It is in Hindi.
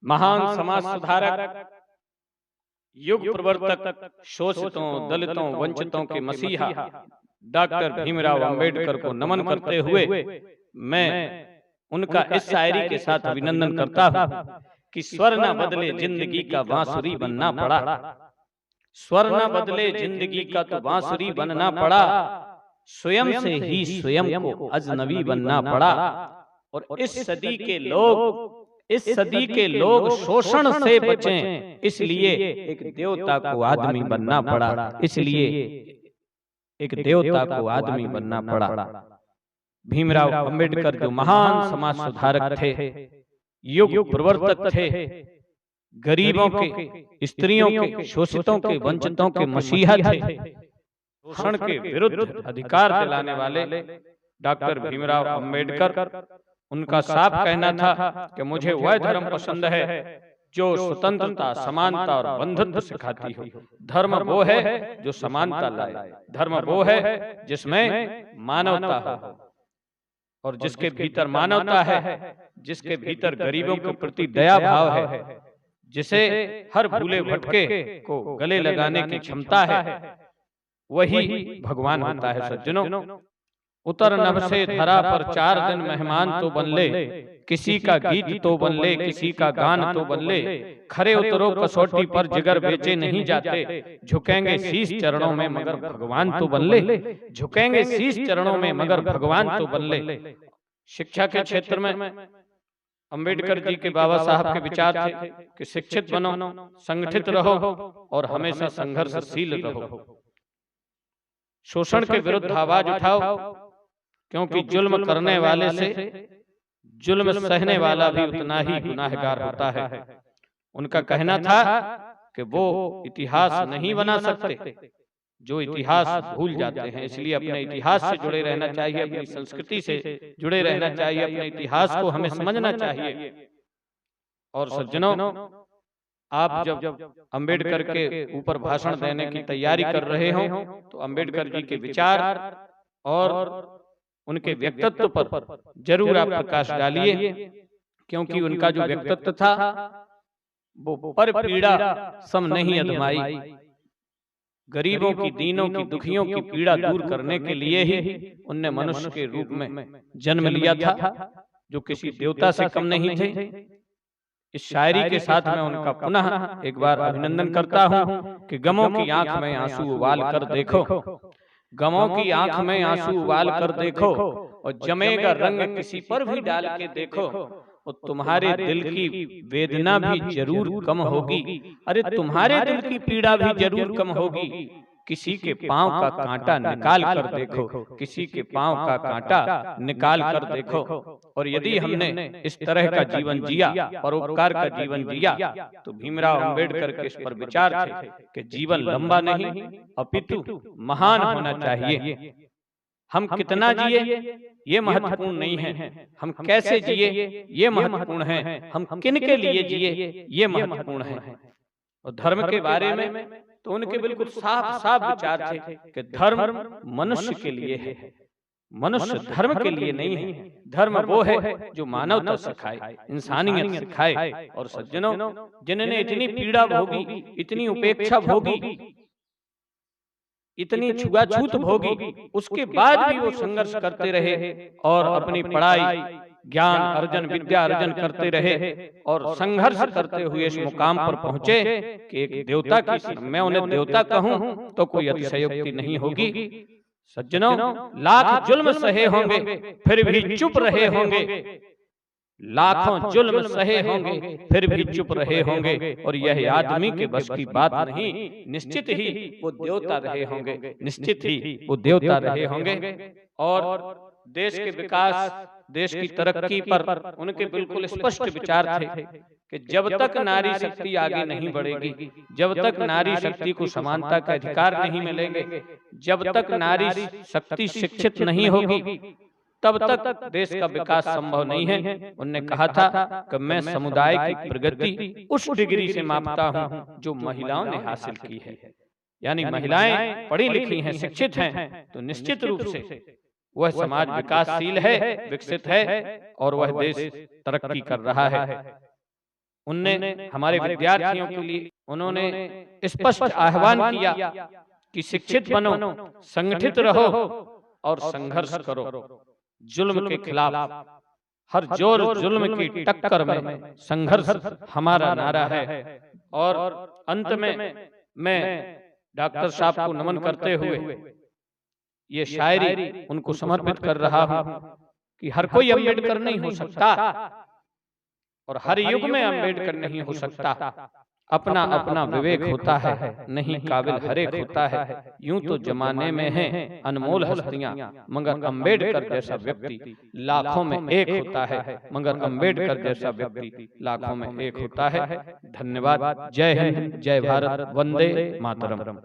महान समाज सुधारक, युग प्रवर्तक, शोषितों, दलितों, वंचितों के मसीहा डॉक्टर भीमराव अंबेडकर को नमन करते हुए मैं उनका इस शायरी के साथ अभिनंदन करता हूं कि स्वर न बदले जिंदगी का बांसुरी बनना पड़ा। स्वर न बदले जिंदगी का तो बांसुरी बनना पड़ा, स्वयं से ही स्वयं को अजनबी बनना पड़ा। और इस सदी के लोग शोषण से बचें, इसलिए एक देवता को आदमी बनना पड़ा। इसलिए एक देवता को आदमी बनना पड़ा। भीमराव अंबेडकर जो महान समाज सुधारक थे, युग प्रवर्तक थे, गरीबों के, स्त्रियों के, शोषितों के, वंचितों के मसीहा थे, शोषण के विरुद्ध अधिकार दिलाने वाले डॉक्टर भीमराव अंबेडकर, उनका साफ कहना था कि मुझे वह धर्म पसंद है जो स्वतंत्रता, समानता और बंधुत्व सिखाती हो। धर्म वो है जो समानता लाए, धर्म वो है जिसमें मानवता हो, और जिसके भीतर मानवता है, जिसके भीतर गरीबों के प्रति दया भाव है, जिसे हर भूले भटके को गले लगाने की क्षमता है, वही भगवान होता है। सज्जनों, उतर नभ से धरा पर 4 दिन मेहमान तो बन ले, किसी का गीत तो बन ले, किसी का गान तो बन ले, खरे उतरो कसौटी पर जिगर बेचे नहीं जाते, झुकेंगे शीश चरणों में मगर भगवान तो बन ले, झुकेंगे शीश चरणों में मगर भगवान तो बन ले। शिक्षा के क्षेत्र में अंबेडकर जी के बाबा साहब के विचार थे कि शिक्षित बनो, संगठित रहो और हमेशा संघर्षशील रहो, शोषण के विरुद्ध आवाज उठाओ, क्योंकि जुल्म करने वाले से जुल्म सहने वाला भी उतना ही गुनाहगार होता है। उनका कहना था कि वो इतिहास नहीं बना सकते जो इतिहास भूल जाते हैं, इसलिए अपने इतिहास से जुड़े रहना चाहिए, अपनी संस्कृति से जुड़े रहना चाहिए, अपने इतिहास को हमें समझना चाहिए। और सज्जनों, आप जब अंबेडकर के ऊपर भाषण देने की तैयारी कर रहे हो तो अंबेडकर जी के विचार और उनके व्यक्तित्व पर जरूर आप प्रकाश डालिए, क्योंकि उनका जो व्यक्तित्व था वो पर पीड़ा सम नहीं अधमाई, गरीबों की, दीनों की, दुखियों की पीड़ा दूर करने के लिए ही उनने मनुष्य के रूप में जन्म लिया था, जो किसी देवता से कम नहीं थे। इस शायरी के साथ मैं उनका पुनः एक बार अभिनंदन करता हूं कि गमों की आंख में आंसू उबाल कर देखो, गमों की आंख में आंसू उबाल कर देखो, और जमेगा रंग किसी पर भी डाल के देखो, और तुम्हारे दिल की वेदना भी जरूर कम होगी, अरे तुम्हारे दिल की पीड़ा भी जरूर कम होगी। किसी के पांव का कांटा निकाल कर देखो, किसी के पांव का कांटा निकाल कर देखो। और यदि हमने इस तरह का जीवन जिया, परोपकार का जीवन जिया, तो भीमराव अंबेडकर के इस पर विचार थे कि जीवन लंबा नहीं अपितु महान होना चाहिए। हम कितना जिए ये महत्वपूर्ण नहीं है, हम कैसे जिए ये महत्वपूर्ण है, हम किन के लिए जिए ये महत्वपूर्ण है। और धर्म के बारे में तो उनके बिल्कुल साफ साफ विचार थे कि धर्म मनुष्य के लिए है, मनुष्य धर्म के लिए नहीं है। धर्म वो है जो मानवता सिखाए, इंसानियत सिखाए। और सज्जनों, जिन्होंने इतनी पीड़ा भोगी, इतनी उपेक्षा भोगी, इतनी छुआछूत भोगी, उसके बाद भी वो संघर्ष करते रहे और अपनी पढ़ाई, ज्ञान अर्जन, विद्या अर्जन करते रहे और संघर्ष करते हुए इस मुकाम पर पहुंचे कि एक देवता की, मैं उन्हें देवता कहूं तो कोई अतिशयोक्ति नहीं होगी। सज्जनों, लाख जुल्म सहे होंगे फिर भी चुप रहे होंगे, लाखों जुल्म सहे होंगे फिर भी चुप रहे होंगे, और यह आदमी के बस की बात नहीं, निश्चित ही वो देवता रहे होंगे, निश्चित ही वो देवता रहे होंगे। और देश के विकास, देश की तरक्की पर उनके बिल्कुल स्पष्ट विचार थे कि जब तक नारी शक्ति आगे नहीं बढ़ेगी, जब तक नारी शक्ति को समानता के अधिकार नहीं मिलेंगे, जब तक नारी शक्ति शिक्षित नहीं होगी, तब तक देश का विकास संभव नहीं है। उन्होंने कहा था कि मैं समुदाय की प्रगति उस डिग्री से मापता हूं जो महिलाओं ने हासिल की है। यानी महिलाएं पढ़ी लिखी हैं, शिक्षित हैं, तो निश्चित रूप से वह समाज विकासशील है, विकसित है और वह देश तरक्की कर रहा है। उनने हमारे विद्यार्थियों के लिए उन्होंने स्पष्ट आह्वान किया कि शिक्षित बनो, संगठित रहो और संघर्ष करो। जुल्म के खिलाफ हर जोर जुल्म की टक्कर में संघर्ष हमारा नारा है। और अंत में मैं डॉक्टर साहब को नमन करते हुए ये शायरी उनको समर्पित कर रहा हूं कि हर कोई अम्बेडकर नहीं हो सकता और हर युग में अम्बेडकर नहीं हो सकता। अपना अपना विवेक होता है, नहीं काबिल हरेक होता है। यूं तो जमाने में है अनमोल हस्तियां, मगर अम्बेडकर जैसा व्यक्ति लाखों में एक होता है। मगर अम्बेडकर जैसा व्यक्ति लाखों में एक होता है। धन्यवाद। जय हिंद, जय भारत, वंदे मातरम।